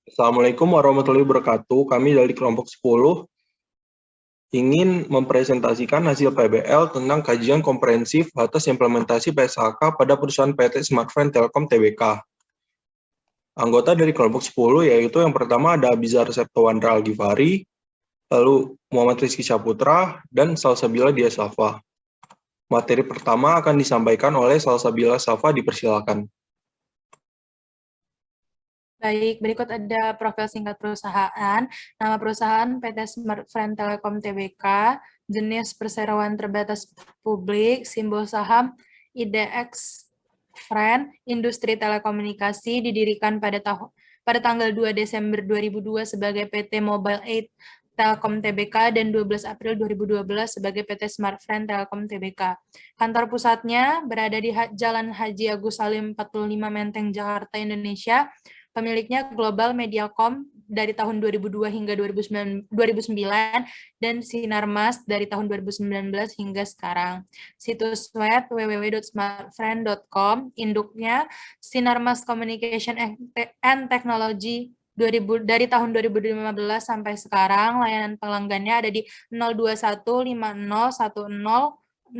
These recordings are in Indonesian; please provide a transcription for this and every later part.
Assalamualaikum warahmatullahi wabarakatuh. Kami dari kelompok 10 ingin mempresentasikan hasil PBL tentang kajian komprehensif atas implementasi PSHK pada perusahaan PT Smartfren Telkom Tbk. Anggota dari kelompok 10 yaitu yang pertama ada Abizar Septowandra Algifari, lalu Muhammad Rizky Saputra, dan Salsabila Diasafa. Materi pertama akan disampaikan oleh Salsabila Safa, dipersilakan. Baik, berikut ada profil singkat perusahaan. Nama perusahaan PT Smartfren Telkom Tbk, jenis perseroan terbatas publik, simbol saham IDX Friend, industri telekomunikasi, didirikan pada tanggal 2 Desember 2002 sebagai PT Mobile 8 Telkom Tbk dan 12 April 2012 sebagai PT Smartfren Telkom Tbk. Kantor pusatnya berada di Jalan Haji Agus Salim 45 Menteng, Jakarta, Indonesia. Pemiliknya Global Mediacom dari tahun 2002 hingga 2009 dan Sinarmas dari tahun 2019 hingga sekarang. Situs web www.smartfriend.com, induknya Sinarmas Communication and Technology dari tahun 2015 sampai sekarang. Layanan pelanggannya ada di 02150100000.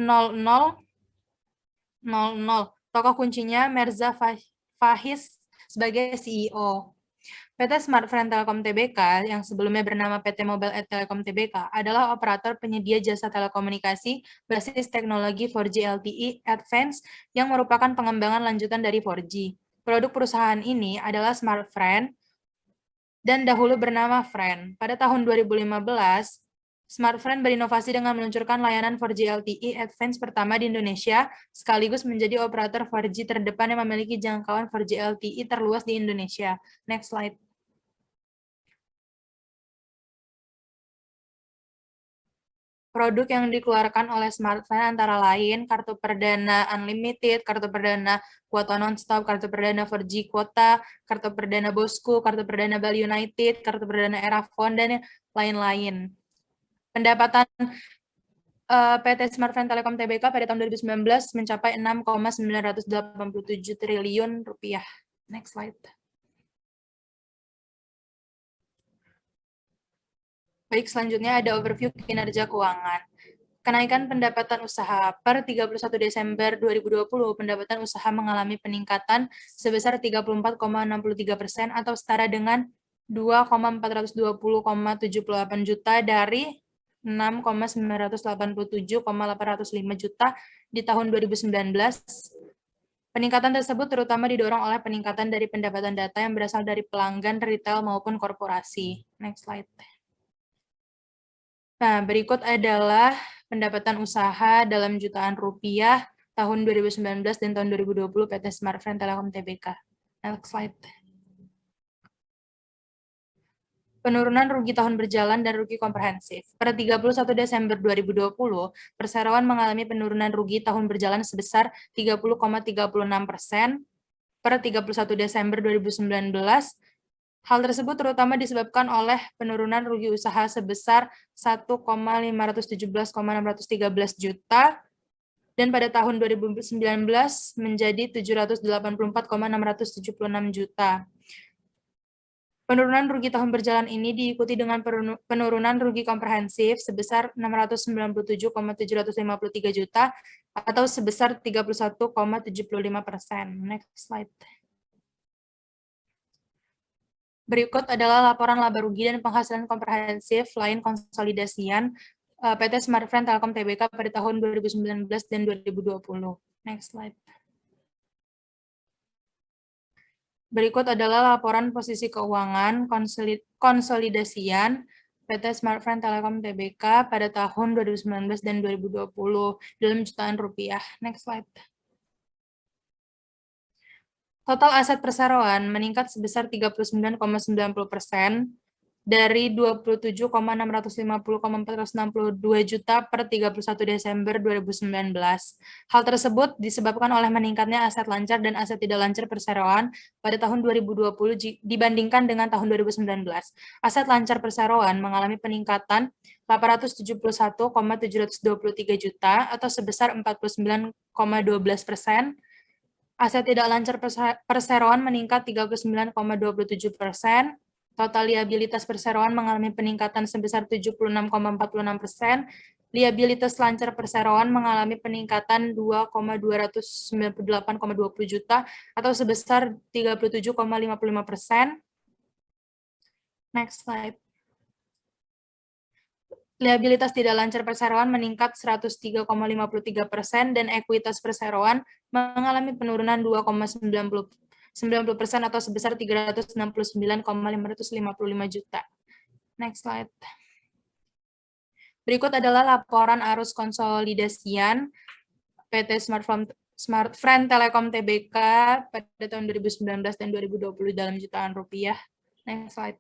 Tokoh kuncinya Merza Fahis sebagai CEO. PT Smartfren Telkom Tbk yang sebelumnya bernama PT Mobile at Telkom Tbk adalah operator penyedia jasa telekomunikasi basis teknologi 4G LTE Advanced yang merupakan pengembangan lanjutan dari 4G. Produk perusahaan ini adalah Smartfren dan dahulu bernama Friend. Pada tahun 2015, Smartfren berinovasi dengan meluncurkan layanan 4G LTE Advanced pertama di Indonesia, sekaligus menjadi operator 4G terdepan yang memiliki jangkauan 4G LTE terluas di Indonesia. Next slide. Produk yang dikeluarkan oleh Smartfren antara lain kartu perdana Unlimited, kartu perdana kuota nonstop, kartu perdana 4G kuota, kartu perdana Bosku, kartu perdana Bali United, kartu perdana Erafone, dan lain-lain. Pendapatan PT Smartfren Telkom Tbk pada tahun 2019 mencapai 6,987 triliun rupiah. Next slide. Baik, selanjutnya ada overview kinerja keuangan. Kenaikan pendapatan usaha per 31 Desember 2020, pendapatan usaha mengalami peningkatan sebesar 34,63% atau setara dengan 2,420,78 juta dari 6,987,805 juta di tahun 2019. Peningkatan tersebut terutama didorong oleh peningkatan dari pendapatan data yang berasal dari pelanggan retail maupun korporasi. Next slide. Nah, berikut adalah pendapatan usaha dalam jutaan rupiah tahun 2019 dan tahun 2020 PT Smartfren Telkom Tbk. Next slide. Penurunan rugi tahun berjalan dan rugi komprehensif. Per 31 Desember 2020, perseroan mengalami penurunan rugi tahun berjalan sebesar 30,36%. Per 31 Desember 2019, hal tersebut terutama disebabkan oleh penurunan rugi usaha sebesar 1,517,613 juta dan pada tahun 2019 menjadi 784,676 juta. Penurunan rugi tahun berjalan ini diikuti dengan penurunan rugi komprehensif sebesar 697,753 juta atau sebesar 31,75%. Next slide. Berikut adalah laporan laba rugi dan penghasilan komprehensif lain konsolidasian PT Smartfren Telkom Tbk pada tahun 2019 dan 2020. Next slide. Berikut adalah laporan posisi keuangan konsolidasian PT Smartfren Telkom Tbk pada tahun 2019 dan 2020 dalam jutaan rupiah. Next slide. Total aset perseroan meningkat sebesar 39,90% dari 27,650,462 juta per 31 Desember 2019. Hal tersebut disebabkan oleh meningkatnya aset lancar dan aset tidak lancar perseroan pada tahun 2020 dibandingkan dengan tahun 2019. Aset lancar perseroan mengalami peningkatan 871,723 juta atau sebesar 49,12%. Aset tidak lancar perseroan meningkat 39,27%, Total liabilitas perseroan mengalami peningkatan sebesar 76,46%. Liabilitas lancar perseroan mengalami peningkatan 2,298,20 juta atau sebesar 37,55%. Next slide. Liabilitas tidak lancar perseroan meningkat 103,53% dan ekuitas perseroan mengalami penurunan 2,90% atau sebesar 369,555 juta. Next slide. Berikut adalah laporan arus konsolidasian PT Smartfren Telekom Tbk pada tahun 2019 dan 2020 dalam jutaan rupiah. Next slide.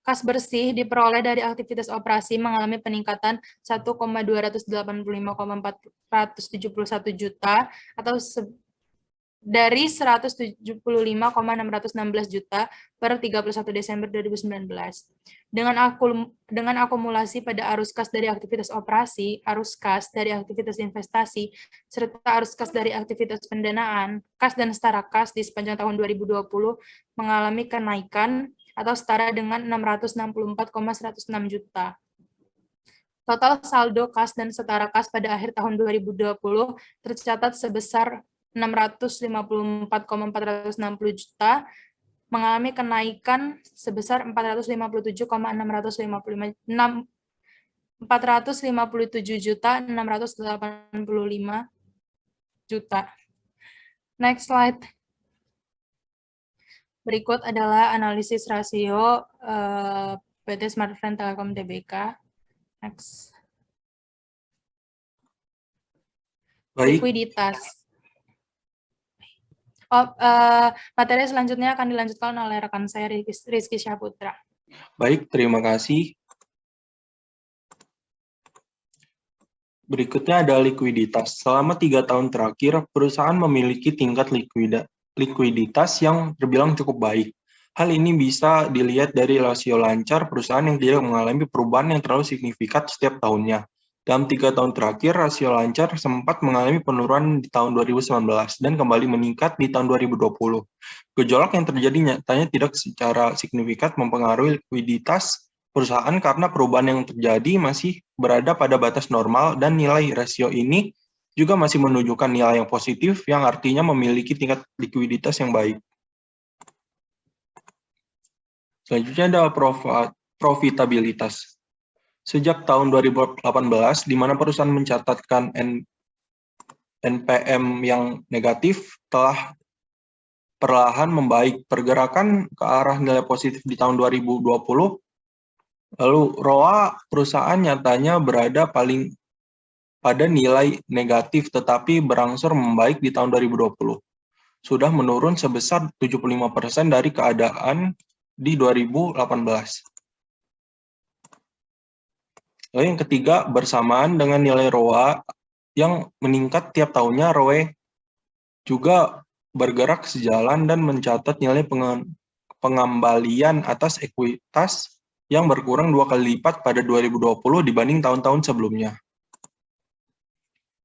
Kas bersih diperoleh dari aktivitas operasi mengalami peningkatan 1,285,471 juta atau dari 175,616 juta per 31 Desember 2019. Dengan akumulasi pada arus kas dari aktivitas operasi, arus kas dari aktivitas investasi, serta arus kas dari aktivitas pendanaan, kas dan setara kas di sepanjang tahun 2020 mengalami kenaikan atau setara dengan 664,106 juta. Total saldo kas dan setara kas pada akhir tahun 2020 tercatat sebesar 654,460 juta, mengalami kenaikan sebesar 457 juta 685 juta. Next slide. Berikut adalah analisis rasio PT Smartfren Telekom Tbk. Next. Baik. Likuiditas. Materi selanjutnya akan dilanjutkan oleh rekan saya Rizky Syahputra. Baik, terima kasih. Berikutnya ada likuiditas. Selama 3 tahun terakhir, perusahaan memiliki tingkat likuiditas yang terbilang cukup baik. Hal ini bisa dilihat dari rasio lancar perusahaan yang tidak mengalami perubahan yang terlalu signifikan setiap tahunnya. Dalam 3 tahun terakhir, rasio lancar sempat mengalami penurunan di tahun 2019 dan kembali meningkat di tahun 2020. Gejolak yang terjadi nyatanya tidak secara signifikan mempengaruhi likuiditas perusahaan karena perubahan yang terjadi masih berada pada batas normal dan nilai rasio ini juga masih menunjukkan nilai yang positif yang artinya memiliki tingkat likuiditas yang baik. Selanjutnya ada profitabilitas. Sejak tahun 2018, di mana perusahaan mencatatkan NPM yang negatif, telah perlahan membaik. Pergerakan ke arah nilai positif di tahun 2020, lalu ROA perusahaan nyatanya berada paling pada nilai negatif, tetapi berangsur membaik di tahun 2020. Sudah menurun sebesar 75% dari keadaan di 2018. Lalu yang ketiga, bersamaan dengan nilai ROA yang meningkat tiap tahunnya, ROE juga bergerak sejalan dan mencatat nilai pengembalian atas ekuitas yang berkurang 2 kali lipat pada 2020 dibanding tahun-tahun sebelumnya.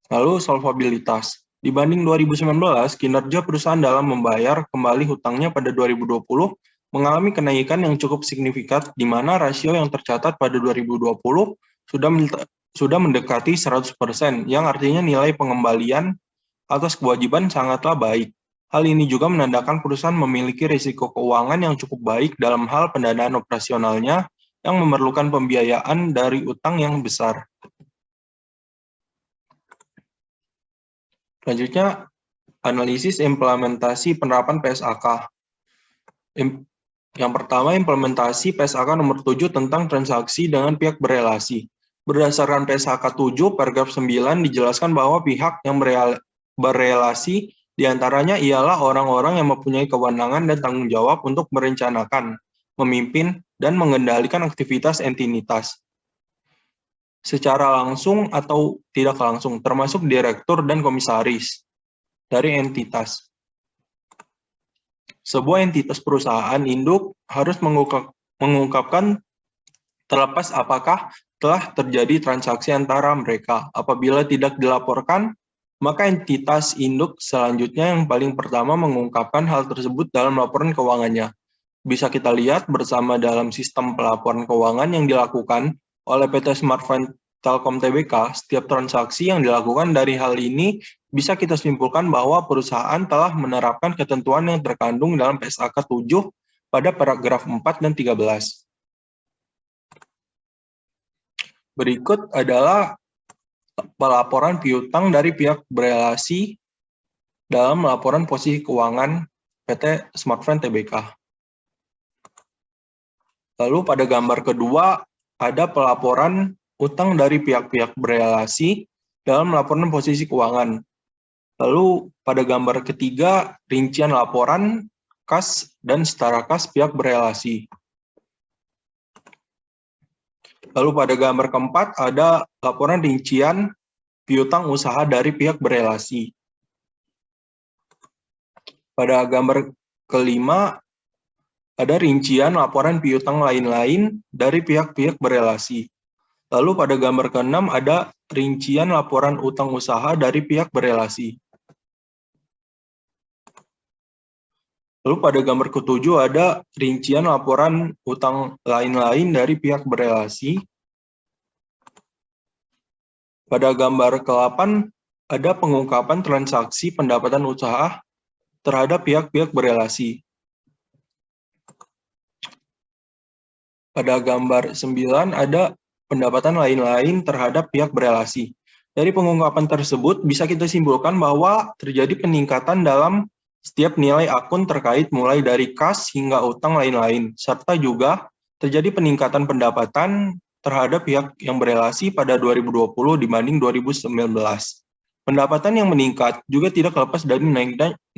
Lalu solvabilitas. Dibanding 2019, kinerja perusahaan dalam membayar kembali hutangnya pada 2020 mengalami kenaikan yang cukup signifikan, di mana rasio yang tercatat pada 2020 sudah mendekati 100%, yang artinya nilai pengembalian atas kewajiban sangatlah baik. Hal ini juga menandakan perusahaan memiliki risiko keuangan yang cukup baik dalam hal pendanaan operasionalnya yang memerlukan pembiayaan dari utang yang besar. Selanjutnya, analisis implementasi penerapan PSAK. Yang pertama, implementasi PSAK nomor 7 tentang transaksi dengan pihak berelasi. Berdasarkan PSAK 7, paragraf 9 dijelaskan bahwa pihak yang berelasi diantaranya ialah orang-orang yang mempunyai kewenangan dan tanggung jawab untuk merencanakan, memimpin, dan mengendalikan aktivitas entitas secara langsung atau tidak langsung, termasuk direktur dan komisaris dari entitas. Sebuah entitas perusahaan induk harus mengungkapkan terlepas apakah telah terjadi transaksi antara mereka. Apabila tidak dilaporkan, maka entitas induk selanjutnya yang paling pertama mengungkapkan hal tersebut dalam laporan keuangannya. Bisa kita lihat bersama dalam sistem pelaporan keuangan yang dilakukan oleh PT Smartfren Telkom Tbk, setiap transaksi yang dilakukan dari hal ini bisa kita simpulkan bahwa perusahaan telah menerapkan ketentuan yang terkandung dalam PSAK 7 pada paragraf 4 dan 13. Berikut adalah pelaporan piutang dari pihak berelasi dalam laporan posisi keuangan PT Smartfren Tbk. Lalu pada gambar kedua ada pelaporan utang dari pihak-pihak berelasi dalam laporan posisi keuangan. Lalu pada gambar ketiga rincian laporan kas dan setara kas pihak berelasi. Lalu pada gambar keempat ada laporan rincian piutang usaha dari pihak berelasi. Pada gambar kelima ada rincian laporan piutang lain-lain dari pihak-pihak berelasi. Lalu pada gambar keenam ada rincian laporan utang usaha dari pihak berelasi. Lalu pada gambar ketujuh ada rincian laporan utang lain-lain dari pihak berelasi. Pada gambar ke-8 ada pengungkapan transaksi pendapatan usaha terhadap pihak-pihak berelasi. Pada gambar 9 ada pendapatan lain-lain terhadap pihak berelasi. Dari pengungkapan tersebut bisa kita simpulkan bahwa terjadi peningkatan dalam setiap nilai akun terkait mulai dari kas hingga utang lain-lain, serta juga terjadi peningkatan pendapatan terhadap pihak yang berelasi pada 2020 dibanding 2019. Pendapatan yang meningkat juga tidak lepas dari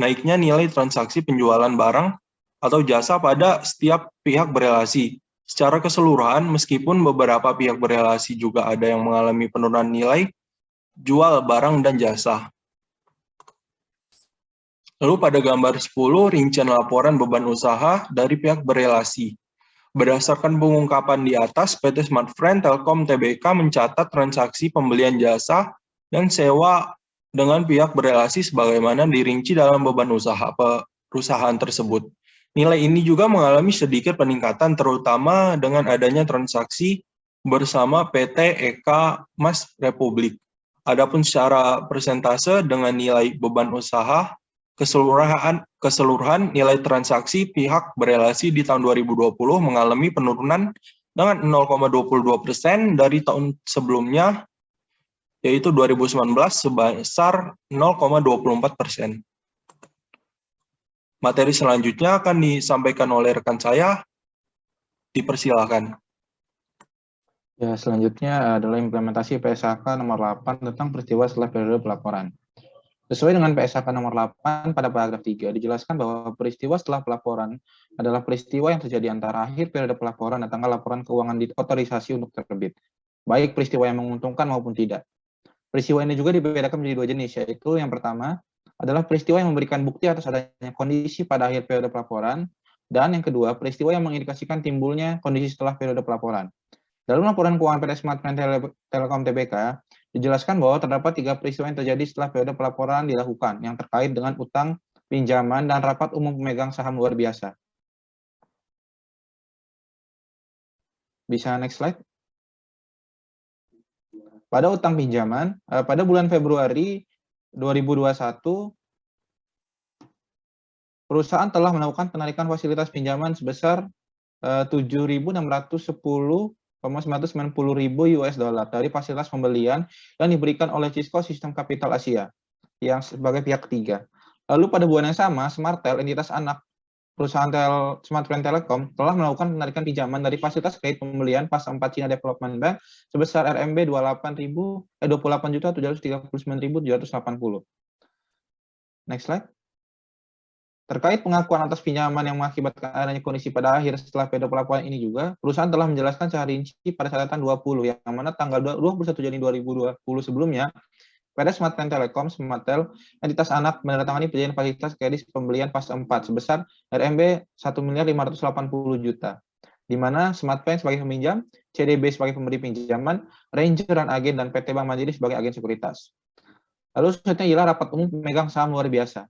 naiknya nilai transaksi penjualan barang atau jasa pada setiap pihak berelasi. Secara keseluruhan, meskipun beberapa pihak berelasi juga ada yang mengalami penurunan nilai jual barang dan jasa. Lalu pada gambar 10, rincian laporan beban usaha dari pihak berelasi. Berdasarkan pengungkapan di atas, PT Smartfren Telkom Tbk mencatat transaksi pembelian jasa dan sewa dengan pihak berelasi sebagaimana dirinci dalam beban usaha perusahaan tersebut. Nilai ini juga mengalami sedikit peningkatan terutama dengan adanya transaksi bersama PT Eka Mas Republik. Adapun secara persentase dengan nilai beban usaha keseluruhan nilai transaksi pihak berelasi di tahun 2020 mengalami penurunan dengan 0,22% dari tahun sebelumnya, yaitu 2019 sebesar 0,24%. Materi selanjutnya akan disampaikan oleh rekan saya. Dipersilakan. Ya, selanjutnya adalah implementasi PSAK nomor 8 tentang peristiwa setelah periode pelaporan. Sesuai dengan PSAK nomor 8 pada paragraf 3, dijelaskan bahwa peristiwa setelah pelaporan adalah peristiwa yang terjadi antara akhir periode pelaporan dan tanggal laporan keuangan diotorisasi untuk terbit, baik peristiwa yang menguntungkan maupun tidak. Peristiwa ini juga dibedakan menjadi dua jenis, yaitu yang pertama adalah peristiwa yang memberikan bukti atas adanya kondisi pada akhir periode pelaporan, dan yang kedua, peristiwa yang mengindikasikan timbulnya kondisi setelah periode pelaporan. Dalam laporan keuangan PT Smartfren Telkom Tbk, dijelaskan bahwa terdapat 3 peristiwa yang terjadi setelah periode pelaporan dilakukan, yang terkait dengan utang, pinjaman, dan rapat umum pemegang saham luar biasa. Bisa next slide? Pada utang pinjaman, pada bulan Februari 2021, perusahaan telah melakukan penarikan fasilitas pinjaman sebesar 7.610,990.000 US dollar dari fasilitas pembelian yang diberikan oleh Cisco Sistem Kapital Asia yang sebagai pihak ketiga. Lalu pada bulan yang sama, Smartel, entitas anak perusahaan Smartfren Telecom, telah melakukan penarikan pinjaman dari fasilitas kredit pembelian pas 4 China Development Bank sebesar RMB 28.739.780. Next slide. Terkait pengakuan atas pinjaman yang mengakibatkan adanya kondisi pada akhir setelah periode pelaporan ini juga, perusahaan telah menjelaskan secara rinci pada catatan 20, yang mana tanggal 21 Juni 2020 sebelumnya, PT Smartfren Telecom, Smartel, entitas anak menandatangani perjanjian fasilitas kredit pembelian pas 4 sebesar RMB 1.580.000.000, di mana Smartfren sebagai peminjam, CDB sebagai pemberi pinjaman, Ranger dan agen, dan PT Bank Mandiri sebagai agen sekuritas. Lalu selanjutnya ialah rapat umum pemegang saham luar biasa.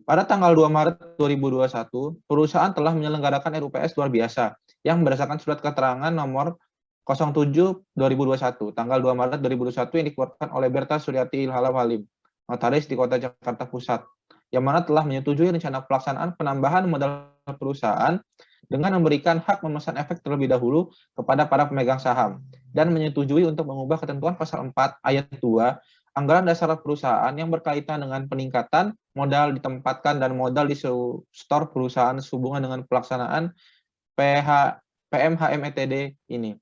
Pada tanggal 2 Maret 2021, perusahaan telah menyelenggarakan RUPS luar biasa yang berdasarkan surat keterangan nomor 07/2021, tanggal 2 Maret 2021 yang dikeluarkan oleh Berta Suryati Ilham Halim, notaris di Kota Jakarta Pusat, yang mana telah menyetujui rencana pelaksanaan penambahan modal perusahaan dengan memberikan hak memesan efek terlebih dahulu kepada para pemegang saham dan menyetujui untuk mengubah ketentuan pasal 4 ayat 2 anggaran dasar perusahaan yang berkaitan dengan peningkatan modal ditempatkan dan modal di store perusahaan sehubungan dengan pelaksanaan PMHMETD ini.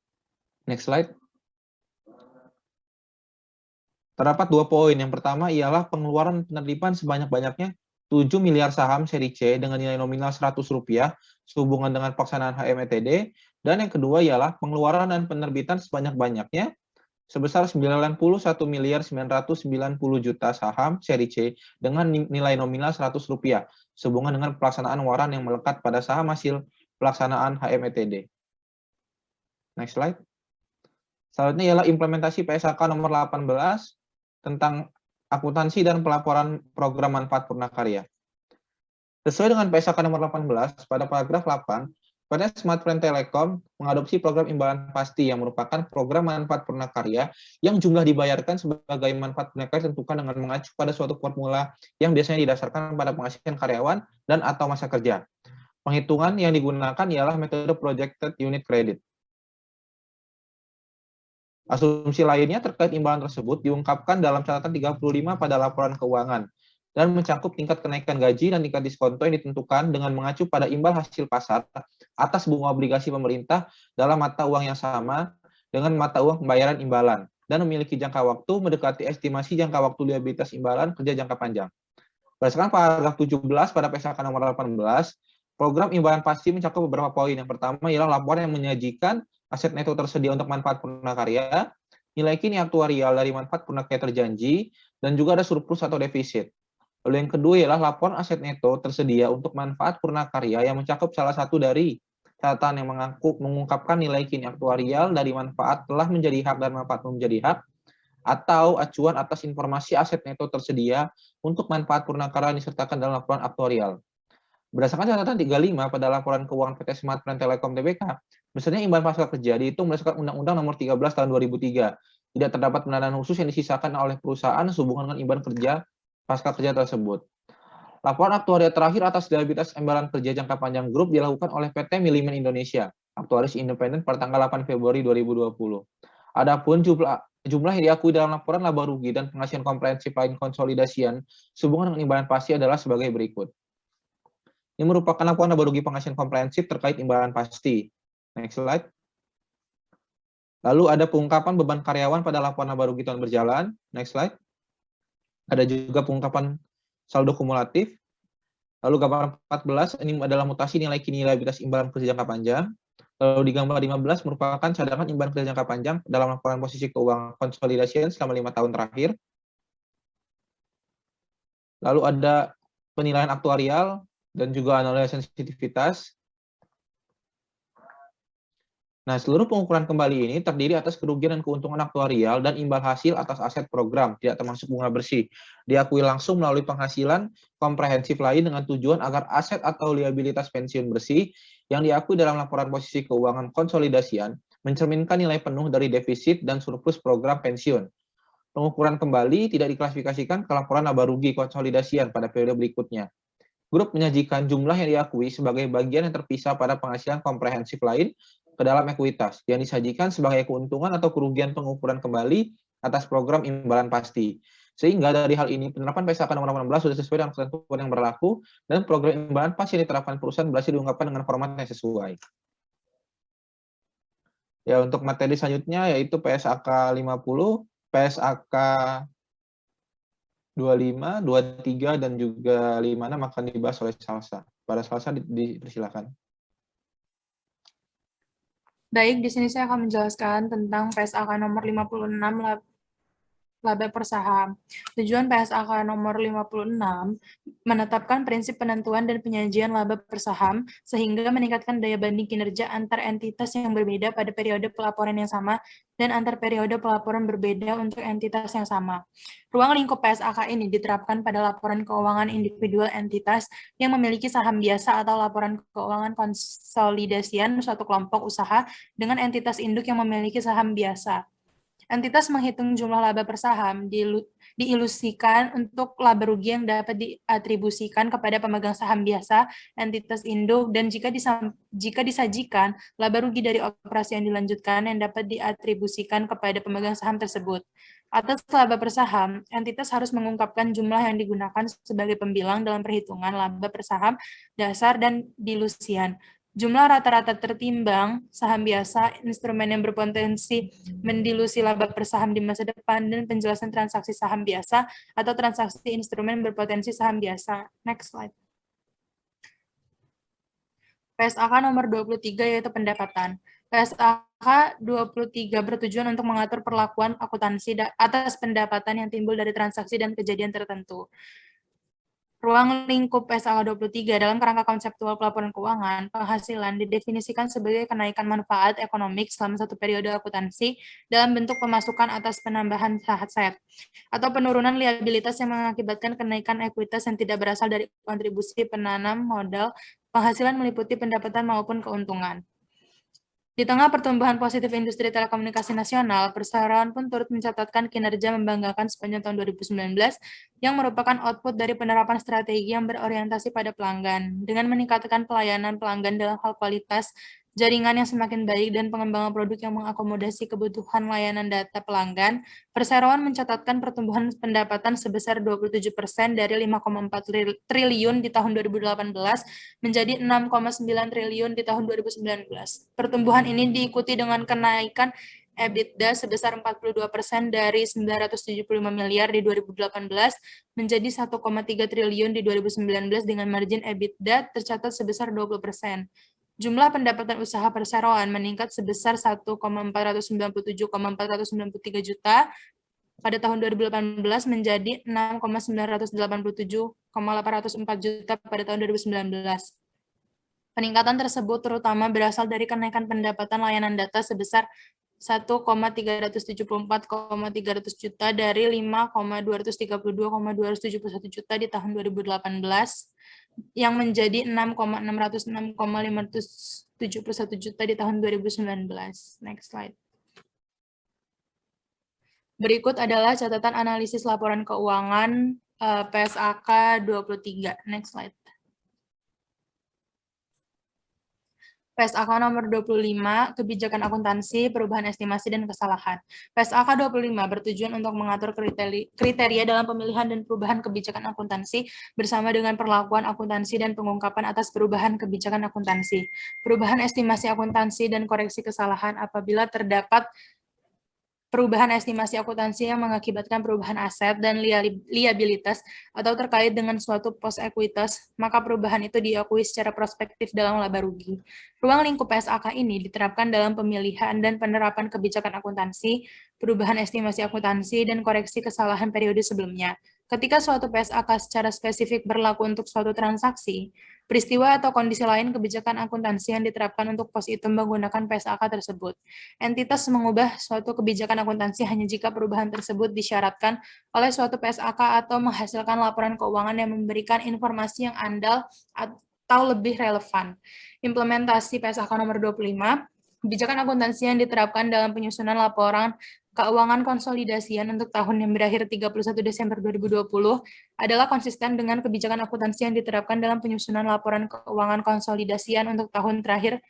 Next slide. Terdapat 2 poin. Yang pertama ialah pengeluaran penerbitan sebanyak-banyaknya 7 miliar saham seri C dengan nilai nominal Rp100 sehubungan dengan pelaksanaan HMETD. Dan yang kedua ialah pengeluaran dan penerbitan sebanyak-banyaknya sebesar 91.990.000.000 saham seri C dengan nilai nominal Rp100 sehubungan dengan pelaksanaan waran yang melekat pada saham hasil pelaksanaan HMETD. Next slide. Selanjutnya ialah implementasi PSAK nomor 18 tentang akuntansi dan pelaporan program manfaat Purnakarya. Sesuai dengan PSAK nomor 18, pada paragraf 8, PT Smart Friend Telecom mengadopsi program imbalan pasti yang merupakan program manfaat Purnakarya yang jumlah dibayarkan sebagai manfaat Purnakarya ditentukan dengan mengacu pada suatu formula yang biasanya didasarkan pada penghasilan karyawan dan atau masa kerja. Penghitungan yang digunakan ialah metode Projected Unit Credit. Asumsi lainnya terkait imbalan tersebut diungkapkan dalam catatan 35 pada laporan keuangan dan mencakup tingkat kenaikan gaji dan tingkat diskonto yang ditentukan dengan mengacu pada imbal hasil pasar atas bunga obligasi pemerintah dalam mata uang yang sama dengan mata uang pembayaran imbalan dan memiliki jangka waktu mendekati estimasi jangka waktu liabilitas imbalan kerja jangka panjang. Berdasarkan paragraf 17 pada PSAK nomor 18, program imbalan pasti mencakup beberapa poin. Yang pertama ialah laporan yang menyajikan aset neto tersedia untuk manfaat Purnakarya, nilai kini aktuarial dari manfaat Purnakarya terjanji, dan juga ada surplus atau defisit. Lalu yang kedua ialah laporan aset neto tersedia untuk manfaat Purnakarya yang mencakup salah satu dari catatan yang mengungkapkan nilai kini aktuarial dari manfaat telah menjadi hak dan manfaat belum menjadi hak, atau acuan atas informasi aset neto tersedia untuk manfaat Purnakarya yang disertakan dalam laporan aktuarial. Berdasarkan catatan 35 pada laporan keuangan PT Smart Friend Telecom Tbk, misalnya imbalan pasca kerja dihitung berdasarkan Undang-Undang Nomor 13 Tahun 2003. Tidak terdapat pendanaan khusus yang disisakan oleh perusahaan sehubungan dengan imbalan kerja pasca kerja tersebut. Laporan aktuaria terakhir atas liabilitas imbalan kerja jangka panjang grup dilakukan oleh PT Miliman Indonesia, aktuaris independen pada tanggal 8 Februari 2020. Adapun jumlah yang diakui dalam laporan laba rugi dan penghasilan komprehensif lain konsolidasian sehubungan dengan imbalan pasti adalah sebagai berikut. Ini merupakan laporan laba rugi penghasilan komprehensif terkait imbalan pasti. Next slide. Lalu ada pengungkapan beban karyawan pada laporan laba rugi tahun berjalan. Next slide. Ada juga pengungkapan saldo kumulatif. Lalu gambar 14, ini adalah mutasi nilai kini liabilitas imbalan kerja jangka panjang. Lalu di gambar 15 merupakan cadangan imbalan kerja jangka panjang dalam laporan posisi keuangan konsolidasian selama 5 tahun terakhir. Lalu ada penilaian aktuarial dan juga analisis sensitivitas. Nah, seluruh pengukuran kembali ini terdiri atas kerugian dan keuntungan aktuarial dan imbal hasil atas aset program, tidak termasuk bunga bersih. Diakui langsung melalui penghasilan komprehensif lain dengan tujuan agar aset atau liabilitas pensiun bersih yang diakui dalam laporan posisi keuangan konsolidasian mencerminkan nilai penuh dari defisit dan surplus program pensiun. Pengukuran kembali tidak diklasifikasikan ke laporan laba rugi konsolidasian pada periode berikutnya. Grup menyajikan jumlah yang diakui sebagai bagian yang terpisah pada penghasilan komprehensif lain ke dalam ekuitas, yang disajikan sebagai keuntungan atau kerugian pengukuran kembali atas program imbalan pasti. Sehingga dari hal ini, penerapan PSAK nomor 16 sudah sesuai dengan ketentuan yang berlaku, dan program imbalan pasti yang diterapkan perusahaan berhasil diungkapkan dengan format yang sesuai. Ya, untuk materi selanjutnya yaitu PSAK 50, PSAK 25, 23, dan juga 56 akan dibahas oleh Salsa. Pada Salsa dipersilakan. Baik, di sini saya akan menjelaskan tentang PSAK nomor 56 laba per saham. Tujuan PSAK nomor 56 menetapkan prinsip penentuan dan penyajian laba per saham sehingga meningkatkan daya banding kinerja antar entitas yang berbeda pada periode pelaporan yang sama dan antar periode pelaporan berbeda untuk entitas yang sama. Ruang lingkup PSAK ini diterapkan pada laporan keuangan individual entitas yang memiliki saham biasa atau laporan keuangan konsolidasian suatu kelompok usaha dengan entitas induk yang memiliki saham biasa. Entitas menghitung jumlah laba per saham diilustrasikan untuk laba rugi yang dapat diatribusikan kepada pemegang saham biasa, entitas induk, dan jika disajikan laba rugi dari operasi yang dilanjutkan yang dapat diatribusikan kepada pemegang saham tersebut. Atas laba per saham, entitas harus mengungkapkan jumlah yang digunakan sebagai pembilang dalam perhitungan laba per saham dasar dan dilusian. Jumlah rata-rata tertimbang saham biasa, instrumen yang berpotensi mendilusi laba per saham di masa depan, dan penjelasan transaksi saham biasa atau transaksi instrumen berpotensi saham biasa. Next slide. PSAK nomor 23 yaitu pendapatan. PSAK 23 bertujuan untuk mengatur perlakuan akuntansi atas pendapatan yang timbul dari transaksi dan kejadian tertentu. Ruang lingkup PSAK 23 dalam kerangka konseptual pelaporan keuangan, penghasilan didefinisikan sebagai kenaikan manfaat ekonomik selama satu periode akuntansi dalam bentuk pemasukan atas penambahan aset, atau penurunan liabilitas yang mengakibatkan kenaikan ekuitas yang tidak berasal dari kontribusi penanam modal. Penghasilan meliputi pendapatan maupun keuntungan. Di tengah pertumbuhan positif industri telekomunikasi nasional, perseroan pun turut mencatatkan kinerja membanggakan sepanjang tahun 2019 yang merupakan output dari penerapan strategi yang berorientasi pada pelanggan. Dengan meningkatkan pelayanan pelanggan dalam hal kualitas, jaringan yang semakin baik, dan pengembangan produk yang mengakomodasi kebutuhan layanan data pelanggan, perseroan mencatatkan pertumbuhan pendapatan sebesar 27% dari 5,4 triliun di tahun 2018 menjadi 6,9 triliun di tahun 2019. Pertumbuhan ini diikuti dengan kenaikan EBITDA sebesar 42% dari 975 miliar di 2018 menjadi 1,3 triliun di 2019 dengan margin EBITDA tercatat sebesar 20%. Jumlah pendapatan usaha perseroan meningkat sebesar 1,497,493 juta pada tahun 2018 menjadi 6,987,804 juta pada tahun 2019. Peningkatan tersebut terutama berasal dari kenaikan pendapatan layanan data sebesar 1,374,300 juta dari 5,232,271 juta di tahun 2018 yang menjadi 6,606,571 juta di tahun 2019. Next slide. Berikut adalah catatan analisis laporan keuangan PSAK 23. Next slide. PSAK nomor 25, kebijakan akuntansi, perubahan estimasi, dan kesalahan. PSAK 25 bertujuan untuk mengatur kriteria dalam pemilihan dan perubahan kebijakan akuntansi bersama dengan perlakuan akuntansi dan pengungkapan atas perubahan kebijakan akuntansi, perubahan estimasi akuntansi, dan koreksi kesalahan apabila terdapat perubahan estimasi akuntansi yang mengakibatkan perubahan aset dan liabilitas atau terkait dengan suatu pos ekuitas, maka perubahan itu diakui secara prospektif dalam laba rugi. Ruang lingkup PSAK ini diterapkan dalam pemilihan dan penerapan kebijakan akuntansi, perubahan estimasi akuntansi, dan koreksi kesalahan periode sebelumnya. Ketika suatu PSAK secara spesifik berlaku untuk suatu transaksi, peristiwa atau kondisi lain kebijakan akuntansi yang diterapkan untuk pos itu menggunakan PSAK tersebut. Entitas mengubah suatu kebijakan akuntansi hanya jika perubahan tersebut disyaratkan oleh suatu PSAK atau menghasilkan laporan keuangan yang memberikan informasi yang andal atau lebih relevan. Implementasi PSAK nomor 25, kebijakan akuntansi yang diterapkan dalam penyusunan laporan keuangan konsolidasian untuk tahun yang berakhir 31 Desember 2020 adalah konsisten dengan kebijakan akuntansi yang diterapkan dalam penyusunan laporan keuangan konsolidasian untuk tahun terakhir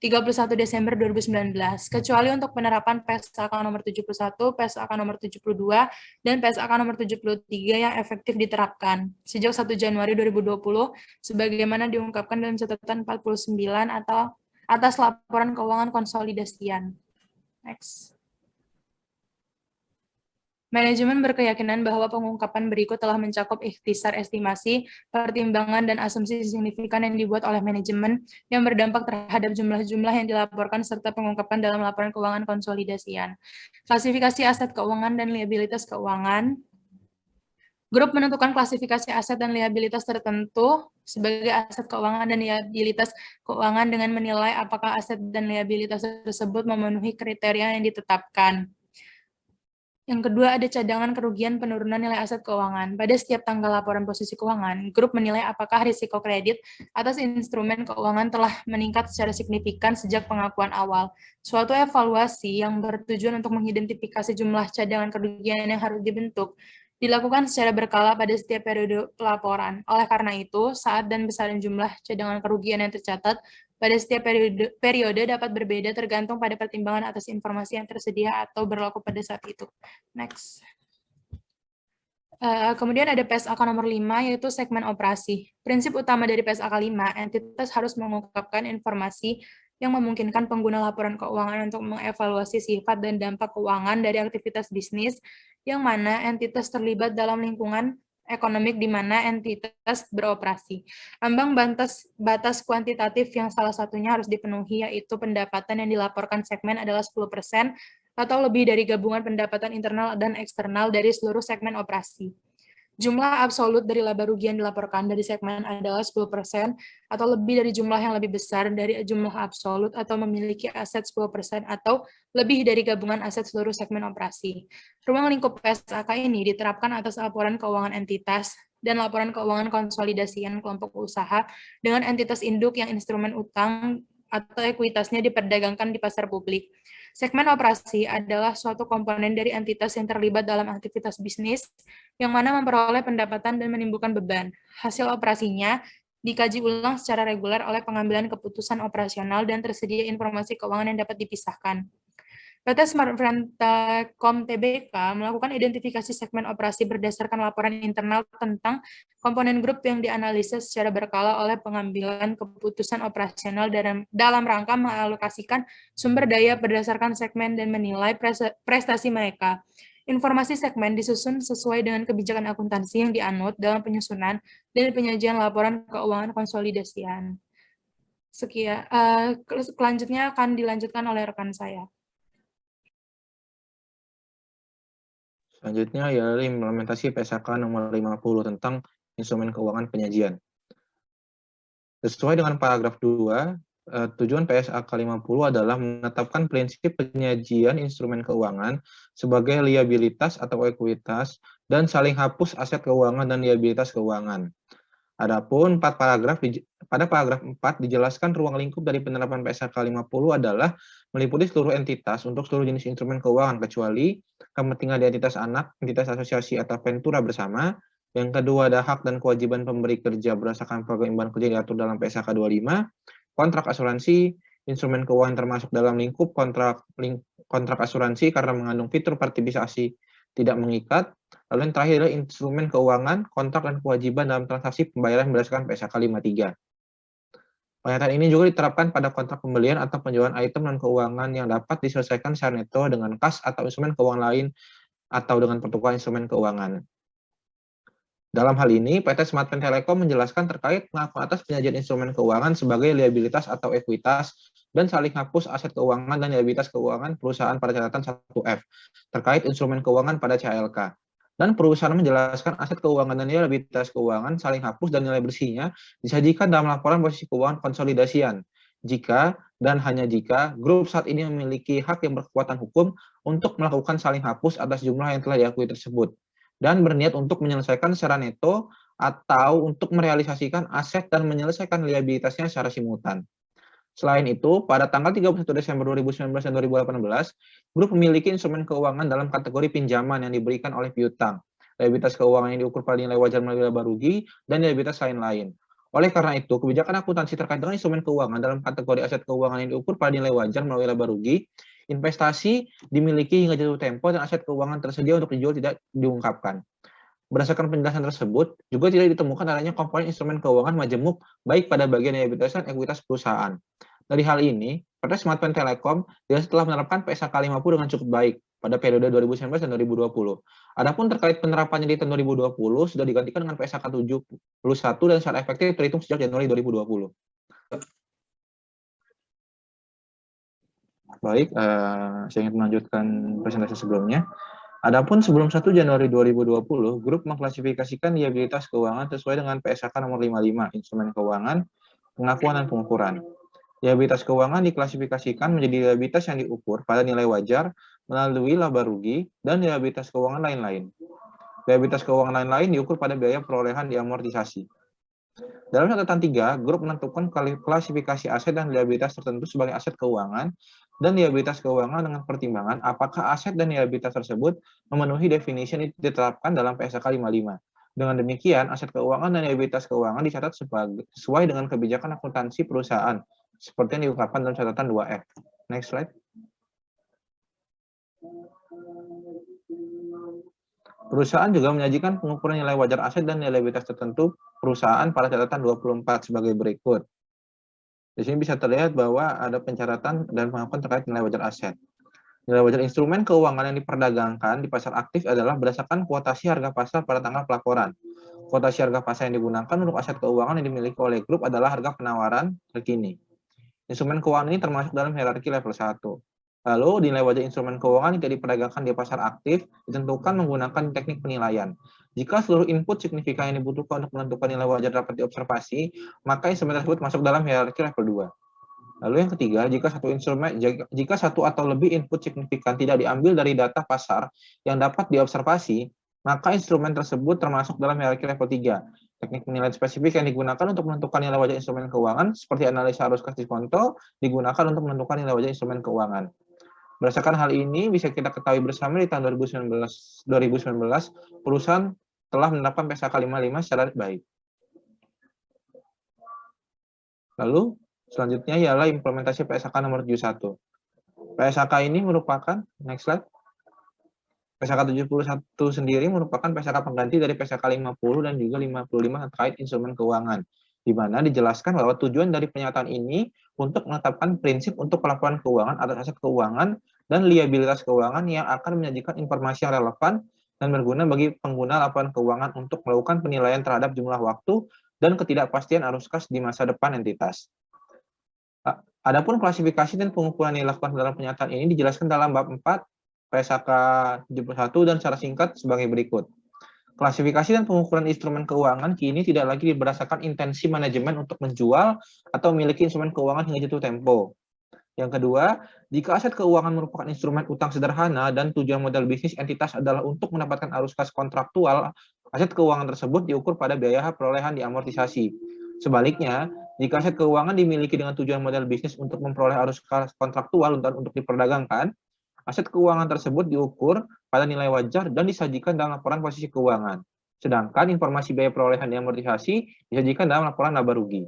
31 Desember 2019, kecuali untuk penerapan PSAK nomor 71, PSAK nomor 72, dan PSAK nomor 73 yang efektif diterapkan sejak 1 Januari 2020, sebagaimana diungkapkan dalam catatan 49 atau atas laporan keuangan konsolidasian. Next. Manajemen berkeyakinan bahwa pengungkapan berikut telah mencakup ikhtisar estimasi, pertimbangan, dan asumsi signifikan yang dibuat oleh manajemen yang berdampak terhadap jumlah-jumlah yang dilaporkan serta pengungkapan dalam laporan keuangan konsolidasian. Klasifikasi aset keuangan dan liabilitas keuangan. Grup menentukan klasifikasi aset dan liabilitas tertentu sebagai aset keuangan dan liabilitas keuangan dengan menilai apakah aset dan liabilitas tersebut memenuhi kriteria yang ditetapkan. Yang kedua, ada cadangan kerugian penurunan nilai aset keuangan. Pada setiap tanggal laporan posisi keuangan, grup menilai apakah risiko kredit atas instrumen keuangan telah meningkat secara signifikan sejak pengakuan awal. Suatu evaluasi yang bertujuan untuk mengidentifikasi jumlah cadangan kerugian yang harus dibentuk dilakukan secara berkala pada setiap periode pelaporan. Oleh karena itu, saat dan besaran jumlah cadangan kerugian yang tercatat pada setiap periode dapat berbeda tergantung pada pertimbangan atas informasi yang tersedia atau berlaku pada saat itu. Next. Kemudian ada PSAK nomor 5, yaitu segmen operasi. Prinsip utama dari PSAK 5, entitas harus mengungkapkan informasi yang memungkinkan pengguna laporan keuangan untuk mengevaluasi sifat dan dampak keuangan dari aktivitas bisnis yang mana entitas terlibat dalam lingkungan ekonomik di mana entitas beroperasi. Ambang batas kuantitatif yang salah satunya harus dipenuhi yaitu pendapatan yang dilaporkan segmen adalah 10% atau lebih dari gabungan pendapatan internal dan eksternal dari seluruh segmen operasi. Jumlah absolut dari laba rugi yang dilaporkan dari segmen adalah 10% atau lebih dari jumlah yang lebih besar dari jumlah absolut atau memiliki aset 10% atau lebih dari gabungan aset seluruh segmen operasi. Ruang lingkup PSAK ini diterapkan atas laporan keuangan entitas dan laporan keuangan konsolidasian kelompok usaha dengan entitas induk yang instrumen utang atau ekuitasnya diperdagangkan di pasar publik. Segmen operasi adalah suatu komponen dari entitas yang terlibat dalam aktivitas bisnis yang mana memperoleh pendapatan dan menimbulkan beban. Hasil operasinya dikaji ulang secara reguler oleh pengambilan keputusan operasional dan tersedia informasi keuangan yang dapat dipisahkan. PT Smart Telekom Tbk melakukan identifikasi segmen operasi berdasarkan laporan internal tentang komponen grup yang dianalisis secara berkala oleh pengambilan keputusan operasional dalam rangka mengalokasikan sumber daya berdasarkan segmen dan menilai prestasi mereka. Informasi segmen disusun sesuai dengan kebijakan akuntansi yang dianut dalam penyusunan dan penyajian laporan keuangan konsolidasian. Sekian, selanjutnya akan dilanjutkan oleh rekan saya. Selanjutnya ialah implementasi PSAK nomor 50 tentang instrumen keuangan penyajian. Sesuai dengan paragraf 2, tujuan PSAK 50 adalah menetapkan prinsip penyajian instrumen keuangan sebagai liabilitas atau ekuitas dan saling hapus aset keuangan dan liabilitas keuangan. Adapun pada paragraf 4 dijelaskan ruang lingkup dari penerapan PSAK 50 adalah meliputi seluruh entitas untuk seluruh jenis instrumen keuangan kecuali kepentingan di entitas anak, entitas asosiasi atau ventura bersama. Yang kedua ada hak dan kewajiban pemberi kerja berdasarkan program imbalan kerja diatur dalam PSAK 25, kontrak asuransi, instrumen keuangan termasuk dalam lingkup kontrak asuransi karena mengandung fitur partisipasi tidak mengikat. Lalu yang terakhir adalah instrumen keuangan, kontrak, dan kewajiban dalam transaksi pembayaran berdasarkan PSAK 53. Pernyataan ini juga diterapkan pada kontrak pembelian atau penjualan item dan keuangan yang dapat diselesaikan secara neto dengan kas atau instrumen keuangan lain atau dengan pertukaran instrumen keuangan. Dalam hal ini, PT Smart Telekom menjelaskan terkait pengakuan atas penyajian instrumen keuangan sebagai liabilitas atau ekuitas dan saling hapus aset keuangan dan liabilitas keuangan perusahaan pada catatan 1F terkait instrumen keuangan pada CLK. Dan perusahaan menjelaskan aset keuangan dan liabilitas keuangan saling hapus dan nilai bersihnya disajikan dalam laporan posisi keuangan konsolidasian. Jika dan hanya jika grup saat ini memiliki hak yang berkekuatan hukum untuk melakukan saling hapus atas jumlah yang telah diakui tersebut dan berniat untuk menyelesaikan secara neto atau untuk merealisasikan aset dan menyelesaikan liabilitasnya secara simultan. Selain itu, pada tanggal 31 Desember 2019 dan 2018, grup memiliki instrumen keuangan dalam kategori pinjaman yang diberikan oleh piutang, liabilitas keuangan yang diukur pada nilai wajar melalui laba rugi, dan liabilitas lain-lain. Oleh karena itu, kebijakan akuntansi terkait dengan instrumen keuangan dalam kategori aset keuangan yang diukur pada nilai wajar melalui laba rugi, investasi dimiliki hingga jatuh tempo dan aset keuangan tersedia untuk dijual tidak diungkapkan. Berdasarkan penjelasan tersebut, juga tidak ditemukan adanya komponen instrumen keuangan majemuk baik pada bagian liabilitas dan ekuitas perusahaan. Dari hal ini, PT Smart Telekom telah menerapkan PSAK 50 dengan cukup baik, pada periode 2019 dan 2020. Adapun terkait penerapannya di tahun 2020 sudah digantikan dengan PSAK 71 dan secara efektif terhitung sejak Januari 2020. Baik, saya ingin melanjutkan presentasi sebelumnya. Adapun sebelum 1 Januari 2020, grup mengklasifikasikan liabilitas keuangan sesuai dengan PSAK nomor 55, instrumen keuangan, pengakuan dan pengukuran. Liabilitas keuangan diklasifikasikan menjadi liabilitas yang diukur pada nilai wajar melalui laba rugi dan liabilitas keuangan lain-lain. Liabilitas keuangan lain-lain diukur pada biaya perolehan diamortisasi. Dalam catatan 3, grup menentukan klasifikasi aset dan liabilitas tertentu sebagai aset keuangan dan liabilitas keuangan dengan pertimbangan apakah aset dan liabilitas tersebut memenuhi definisi yang ditetapkan dalam PSAK 55. Dengan demikian, aset keuangan dan liabilitas keuangan dicatat sesuai dengan kebijakan akuntansi perusahaan, seperti yang diungkapkan dalam catatan 2F. Next slide. Perusahaan juga menyajikan pengukuran nilai wajar aset dan liabilitas tertentu perusahaan pada catatan 24 sebagai berikut. Di sini bisa terlihat bahwa ada pencaratan dan pengakuan terkait nilai wajar aset. Nilai wajar instrumen keuangan yang diperdagangkan di pasar aktif adalah berdasarkan kuotasi harga pasar pada tanggal pelaporan. Kuotasi harga pasar yang digunakan untuk aset keuangan yang dimiliki oleh grup adalah harga penawaran terkini. Instrumen keuangan ini termasuk dalam hierarki level 1. Lalu, nilai wajar instrumen keuangan yang tidak diperdagangkan di pasar aktif ditentukan menggunakan teknik penilaian. Jika seluruh input signifikan yang dibutuhkan untuk menentukan nilai wajar dapat diobservasi, maka instrumen tersebut masuk dalam hierarki level 2. Lalu yang ketiga, jika satu atau lebih input signifikan tidak diambil dari data pasar yang dapat diobservasi, maka instrumen tersebut termasuk dalam hierarki level 3. Teknik penilaian spesifik yang digunakan untuk menentukan nilai wajar instrumen keuangan, seperti analisa arus kas diskonto, digunakan untuk menentukan nilai wajar instrumen keuangan. Berdasarkan hal ini, bisa kita ketahui bersama di tahun 2019 perusahaan telah menerapkan PSAK 55 secara baik. Lalu, selanjutnya ialah implementasi PSAK nomor 71. PSAK ini merupakan, next slide, PSAK 71 sendiri merupakan PSAK pengganti dari PSAK 50 dan juga 55 terkait instrumen keuangan, di mana dijelaskan bahwa tujuan dari pernyataan ini untuk menetapkan prinsip untuk pelaporan keuangan atas aset keuangan dan liabilitas keuangan yang akan menyajikan informasi yang relevan dan berguna bagi pengguna laporan keuangan untuk melakukan penilaian terhadap jumlah waktu dan ketidakpastian arus kas di masa depan entitas. Adapun klasifikasi dan pengukuran yang dilakukan dalam pernyataan ini dijelaskan dalam bab 4 PSAK 71 dan secara singkat sebagai berikut. Klasifikasi dan pengukuran instrumen keuangan kini tidak lagi berdasarkan intensi manajemen untuk menjual atau memiliki instrumen keuangan hingga jatuh tempo. Yang kedua, jika aset keuangan merupakan instrumen utang sederhana dan tujuan modal bisnis entitas adalah untuk mendapatkan arus kas kontraktual, aset keuangan tersebut diukur pada biaya perolehan diamortisasi. Sebaliknya, jika aset keuangan dimiliki dengan tujuan modal bisnis untuk memperoleh arus kas kontraktual untuk diperdagangkan, aset keuangan tersebut diukur pada nilai wajar dan disajikan dalam laporan posisi keuangan. Sedangkan informasi biaya perolehan diamortisasi disajikan dalam laporan laba rugi.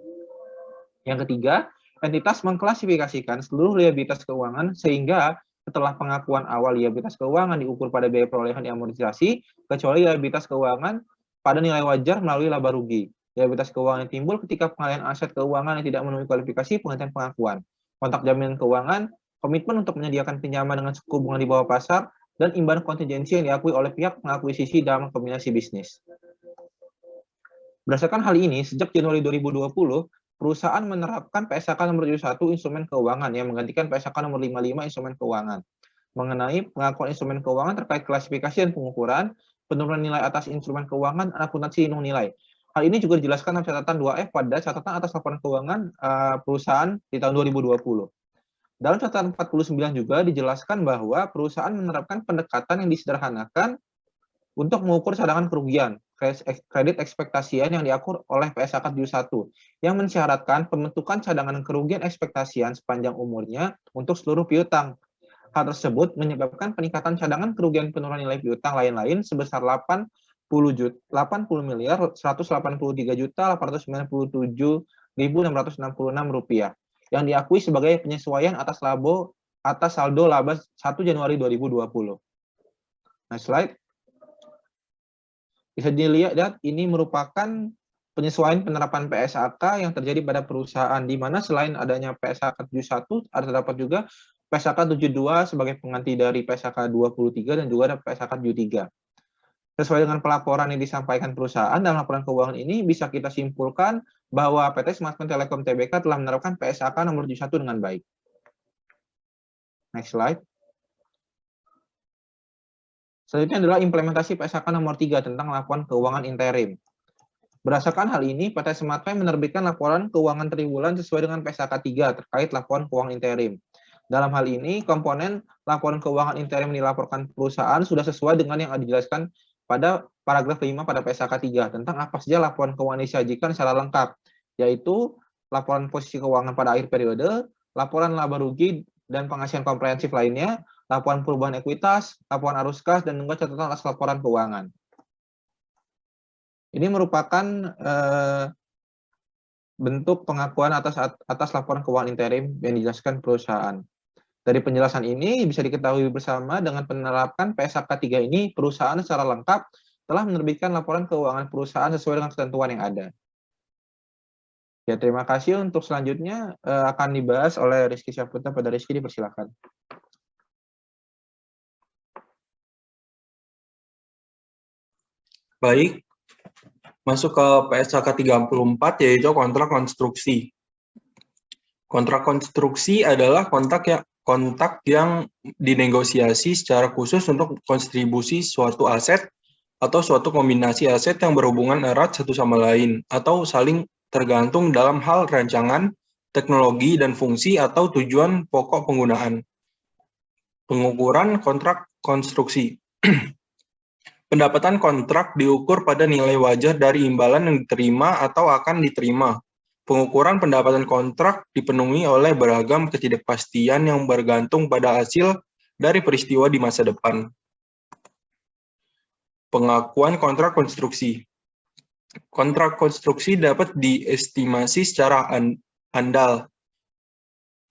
Yang ketiga, entitas mengklasifikasikan seluruh liabilitas keuangan sehingga setelah pengakuan awal liabilitas keuangan diukur pada biaya perolehan diamortisasi, kecuali liabilitas keuangan pada nilai wajar melalui laba rugi. Liabilitas keuangan yang timbul ketika pengalihan aset keuangan yang tidak memenuhi kualifikasi penghentian pengakuan. Kontak jaminan keuangan, komitmen untuk menyediakan pinjaman dengan suku bunga di bawah pasar, dan imbal kontingensi yang diakui oleh pihak pengakuisisi dalam kombinasi bisnis. Berdasarkan hal ini, sejak Januari 2020, perusahaan menerapkan PSAK nomor 71 instrumen keuangan yang menggantikan PSAK nomor 55 instrumen keuangan. Mengenai pengakuan instrumen keuangan terkait klasifikasi dan pengukuran, penurunan nilai atas instrumen keuangan, akuntansi lindung nilai. Hal ini juga dijelaskan dalam catatan 2F pada catatan atas laporan keuangan perusahaan di tahun 2020. Dalam catatan 49 juga dijelaskan bahwa perusahaan menerapkan pendekatan yang disederhanakan untuk mengukur cadangan kerugian, kredit ekspektasian yang diatur oleh PSAK 71, yang mensyaratkan pembentukan cadangan kerugian ekspektasian sepanjang umurnya untuk seluruh piutang. Hal tersebut menyebabkan peningkatan cadangan kerugian penurunan nilai piutang lain-lain sebesar 80.893.897.666 rupiah, yang diakui sebagai penyesuaian atas saldo laba 1 Januari 2020. Next slide. Bisa dilihat ini merupakan penyesuaian penerapan PSAK yang terjadi pada perusahaan, di mana selain adanya PSAK 71, terdapat juga PSAK 72 sebagai pengganti dari PSAK 23 dan juga ada PSAK 73. Sesuai dengan pelaporan yang disampaikan perusahaan dalam laporan keuangan ini, bisa kita simpulkan bahwa PT Smartfren Telekom Tbk telah menerapkan PSAK nomor 71 dengan baik. Next slide. Selanjutnya adalah implementasi PSAK nomor 3 tentang laporan keuangan interim. Berdasarkan hal ini, PT Smartfren menerbitkan laporan keuangan triwulan sesuai dengan PSAK 3 terkait laporan keuangan interim. Dalam hal ini, komponen laporan keuangan interim yang dilaporkan perusahaan sudah sesuai dengan yang dijelaskan pada paragraf 5 pada PSAK 3 tentang apa saja laporan keuangan disajikan secara lengkap, yaitu laporan posisi keuangan pada akhir periode, laporan laba rugi dan penghasilan komprehensif lainnya, laporan perubahan ekuitas, laporan arus kas, dan juga catatan atas laporan keuangan. Ini merupakan bentuk pengakuan atas laporan keuangan interim yang dijelaskan perusahaan. Dari penjelasan ini bisa diketahui bersama dengan penerapan PSAK 3 ini, perusahaan secara lengkap telah menerbitkan laporan keuangan perusahaan sesuai dengan ketentuan yang ada. Ya, terima kasih. Untuk selanjutnya akan dibahas oleh Rizky Syahputra. Pada Rizky, dipersilakan. Baik, masuk ke PSAK 34 yaitu kontrak konstruksi. Kontrak konstruksi adalah kontrak yang dinegosiasi secara khusus untuk kontribusi suatu aset atau suatu kombinasi aset yang berhubungan erat satu sama lain atau saling tergantung dalam hal rancangan, teknologi, dan fungsi atau tujuan pokok penggunaan. Pengukuran kontrak konstruksi. Pendapatan kontrak diukur pada nilai wajar dari imbalan yang diterima atau akan diterima. Pengukuran pendapatan kontrak dipenuhi oleh beragam ketidakpastian yang bergantung pada hasil dari peristiwa di masa depan. Pengakuan kontrak konstruksi. Kontrak konstruksi dapat diestimasi secara andal.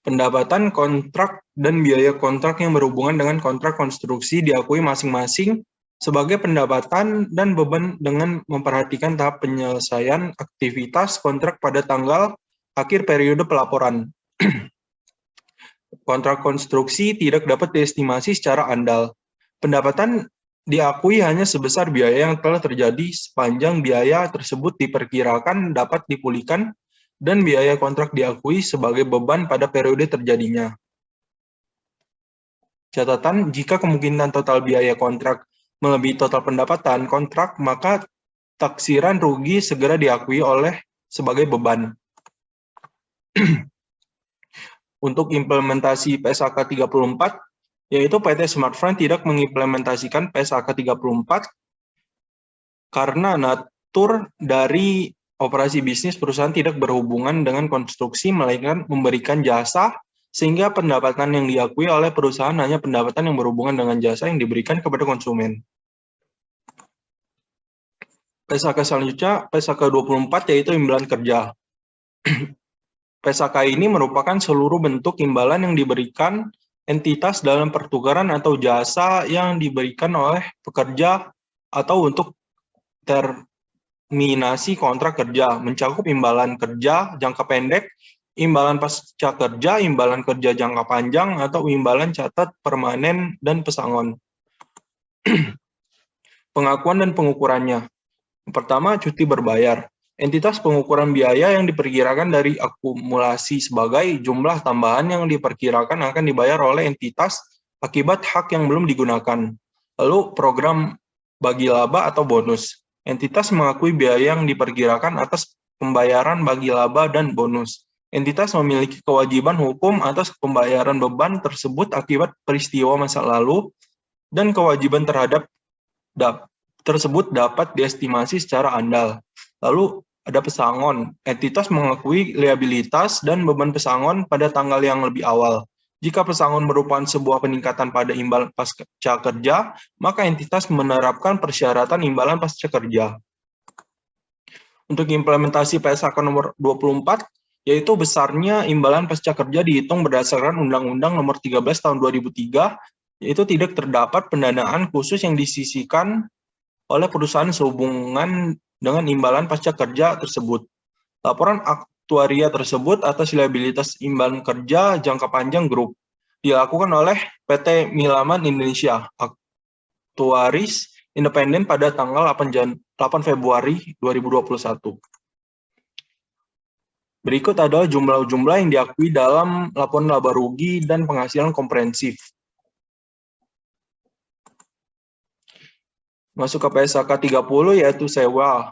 Pendapatan kontrak dan biaya kontrak yang berhubungan dengan kontrak konstruksi diakui masing-masing sebagai pendapatan dan beban dengan memperhatikan tahap penyelesaian aktivitas kontrak pada tanggal akhir periode pelaporan. Kontrak konstruksi tidak dapat diestimasi secara andal. Pendapatan diakui hanya sebesar biaya yang telah terjadi sepanjang biaya tersebut diperkirakan dapat dipulihkan dan biaya kontrak diakui sebagai beban pada periode terjadinya. Catatan, jika kemungkinan total biaya kontrak melebihi total pendapatan kontrak, maka taksiran rugi segera diakui sebagai beban. Untuk implementasi PSAK 34, yaitu PT Smartfren tidak mengimplementasikan PSAK 34 karena natur dari operasi bisnis perusahaan tidak berhubungan dengan konstruksi, melainkan memberikan jasa, sehingga pendapatan yang diakui oleh perusahaan hanya pendapatan yang berhubungan dengan jasa yang diberikan kepada konsumen. PSAK selanjutnya, PSAK 24 yaitu imbalan kerja. PSAK ini merupakan seluruh bentuk imbalan yang diberikan entitas dalam pertukaran atau jasa yang diberikan oleh pekerja atau untuk terminasi kontrak kerja, mencakup imbalan kerja jangka pendek, imbalan pasca kerja, imbalan kerja jangka panjang, atau imbalan catat permanen dan pesangon. Pengakuan dan pengukurannya. Pertama, cuti berbayar. Entitas pengukuran biaya yang diperkirakan dari akumulasi sebagai jumlah tambahan yang diperkirakan akan dibayar oleh entitas akibat hak yang belum digunakan. Lalu, program bagi laba atau bonus. Entitas mengakui biaya yang diperkirakan atas pembayaran bagi laba dan bonus. Entitas memiliki kewajiban hukum atas pembayaran beban tersebut akibat peristiwa masa lalu, dan kewajiban terhadap tersebut dapat diestimasi secara andal. Lalu ada pesangon. Entitas mengakui liabilitas dan beban pesangon pada tanggal yang lebih awal. Jika pesangon merupakan sebuah peningkatan pada imbalan pasca kerja, maka entitas menerapkan persyaratan imbalan pasca kerja. Untuk implementasi PSAK nomor 24, yaitu besarnya imbalan pasca kerja dihitung berdasarkan Undang-Undang nomor 13 tahun 2003, yaitu tidak terdapat pendanaan khusus yang disisihkan oleh perusahaan sehubungan dengan imbalan pasca kerja tersebut. Laporan aktuaria tersebut atas liabilitas imbalan kerja jangka panjang grup. dilakukan oleh PT Milaman Indonesia, aktuaris independen pada tanggal 8 Februari 2021. Berikut adalah jumlah-jumlah yang diakui dalam laporan laba rugi dan penghasilan komprehensif. Masuk ke PSAK 30 yaitu sewa.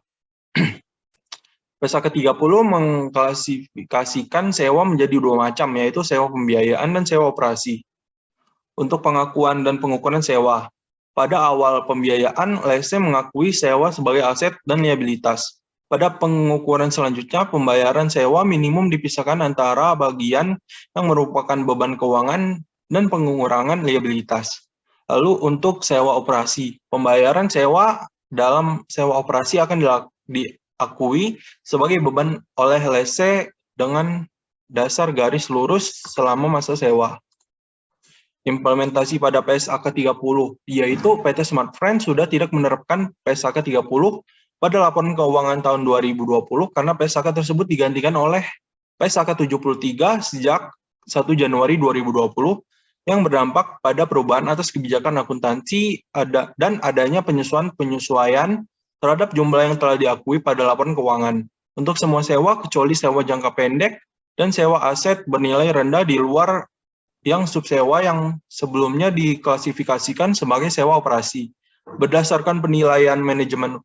PSAK 30 mengklasifikasikan sewa menjadi dua macam, yaitu sewa pembiayaan dan sewa operasi. Untuk pengakuan dan pengukuran sewa, pada awal pembiayaan, LSE mengakui sewa sebagai aset dan liabilitas. Pada pengukuran selanjutnya, pembayaran sewa minimum dipisahkan antara bagian yang merupakan beban keuangan dan pengurangan liabilitas. Lalu untuk sewa operasi, pembayaran sewa dalam sewa operasi akan diakui sebagai beban oleh LSE dengan dasar garis lurus selama masa sewa. Implementasi pada PSAK 30, yaitu PT Smart Friend sudah tidak menerapkan PSAK 30 pada laporan keuangan tahun 2020 karena PSAK tersebut digantikan oleh PSAK 73 sejak 1 Januari 2020 yang berdampak pada perubahan atas kebijakan akuntansi dan adanya penyesuaian terhadap jumlah yang telah diakui pada laporan keuangan. Untuk semua sewa kecuali sewa jangka pendek dan sewa aset bernilai rendah di luar yang subsewa yang sebelumnya diklasifikasikan sebagai sewa operasi. Berdasarkan penilaian manajemen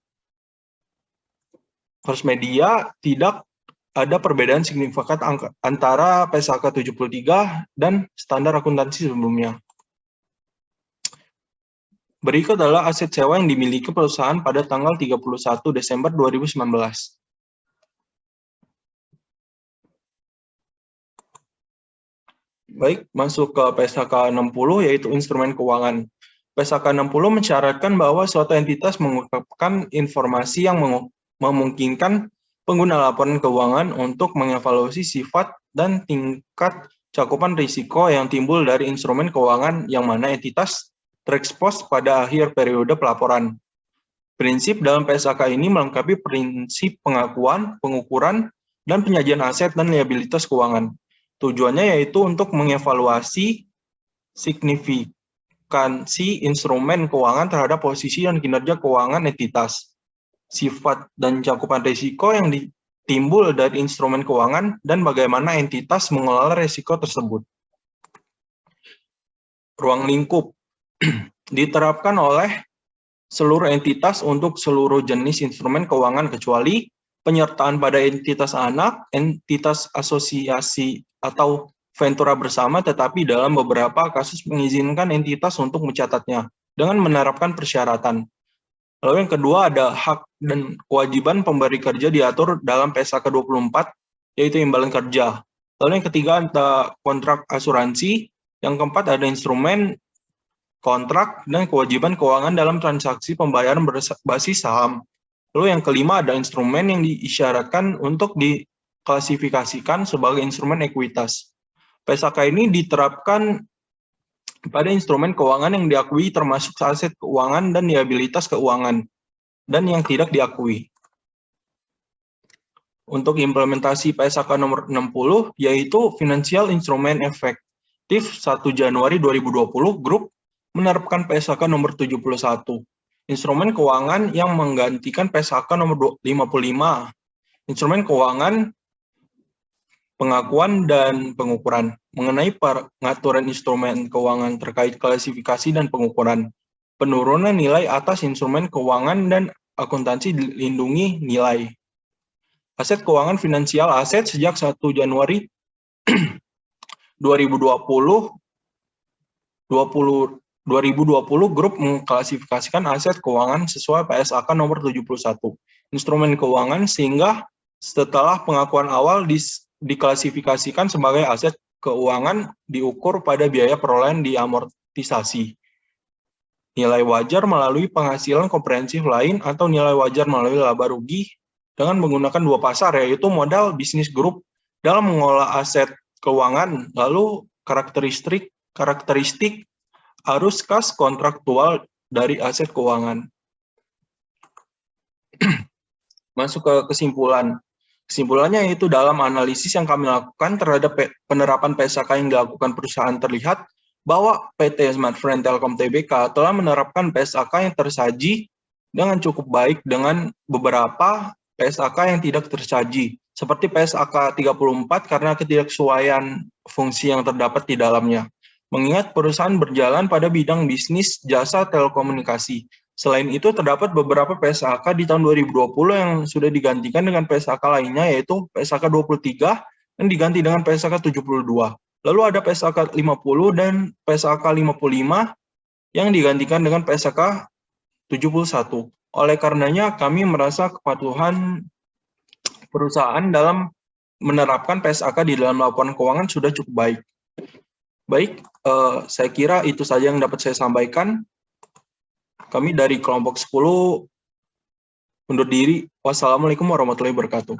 First Media, tidak ada perbedaan signifikan antara PSAK 73 dan standar akuntansi sebelumnya. Berikut adalah aset sewa yang dimiliki perusahaan pada tanggal 31 Desember 2019. Baik, masuk ke PSAK 60 yaitu instrumen keuangan. PSAK 60 mensyaratkan bahwa suatu entitas mengungkapkan informasi yang memungkinkan pengguna laporan keuangan untuk mengevaluasi sifat dan tingkat cakupan risiko yang timbul dari instrumen keuangan yang mana entitas terekspos pada akhir periode pelaporan. Prinsip dalam PSAK ini melengkapi prinsip pengakuan, pengukuran, dan penyajian aset dan liabilitas keuangan. Tujuannya yaitu untuk mengevaluasi signifikansi instrumen keuangan terhadap posisi dan kinerja keuangan entitas, sifat dan cakupan risiko yang timbul dari instrumen keuangan, dan bagaimana entitas mengelola risiko tersebut. Ruang lingkup diterapkan oleh seluruh entitas untuk seluruh jenis instrumen keuangan kecuali penyertaan pada entitas anak, entitas asosiasi atau ventura bersama, tetapi dalam beberapa kasus mengizinkan entitas untuk mencatatnya dengan menerapkan persyaratan. Lalu yang kedua ada hak dan kewajiban pemberi kerja diatur dalam PSAK 24, yaitu imbalan kerja. Lalu yang ketiga ada kontrak asuransi. Yang keempat ada instrumen kontrak dan kewajiban keuangan dalam transaksi pembayaran berbasis saham. Lalu yang kelima ada instrumen yang diisyaratkan untuk diklasifikasikan sebagai instrumen ekuitas. PSAK ini diterapkan pada instrumen keuangan yang diakui termasuk aset keuangan dan liabilitas keuangan, dan yang tidak diakui. Untuk implementasi PSAK nomor 60, yaitu Financial Instrument efektif 1 Januari 2020, Grup menerapkan PSAK nomor 71, instrumen keuangan yang menggantikan PSAK nomor 55, instrumen keuangan pengakuan dan pengukuran. Mengenai pengaturan instrumen keuangan terkait klasifikasi dan pengukuran, penurunan nilai atas instrumen keuangan dan akuntansi dilindungi nilai. Aset keuangan finansial aset sejak 1 Januari 2020 Grup mengklasifikasikan aset keuangan sesuai PSAK nomor 71, instrumen keuangan, sehingga setelah pengakuan awal diklasifikasikan sebagai aset keuangan diukur pada biaya perolehan diamortisasi. Nilai wajar melalui penghasilan komprehensif lain atau nilai wajar melalui laba rugi dengan menggunakan dua pasar, yaitu modal bisnis grup dalam mengolah aset keuangan, lalu karakteristik arus kas kontraktual dari aset keuangan. Masuk ke kesimpulan. Kesimpulannya yaitu dalam analisis yang kami lakukan terhadap penerapan PSAK yang dilakukan perusahaan terlihat bahwa PT Smart Friend Telkom Tbk telah menerapkan PSAK yang tersaji dengan cukup baik dengan beberapa PSAK yang tidak tersaji, seperti PSAK 34 karena ketidaksesuaian fungsi yang terdapat di dalamnya. Mengingat perusahaan berjalan pada bidang bisnis jasa telekomunikasi. Selain itu, terdapat beberapa PSAK di tahun 2020 yang sudah digantikan dengan PSAK lainnya, yaitu PSAK 23 yang diganti dengan PSAK 72. Lalu ada PSAK 50 dan PSAK 55 yang digantikan dengan PSAK 71. Oleh karenanya, kami merasa kepatuhan perusahaan dalam menerapkan PSAK di dalam laporan keuangan sudah cukup baik. Baik, saya kira itu saja yang dapat saya sampaikan. Kami dari kelompok 10 undur diri. Wassalamualaikum warahmatullahi wabarakatuh.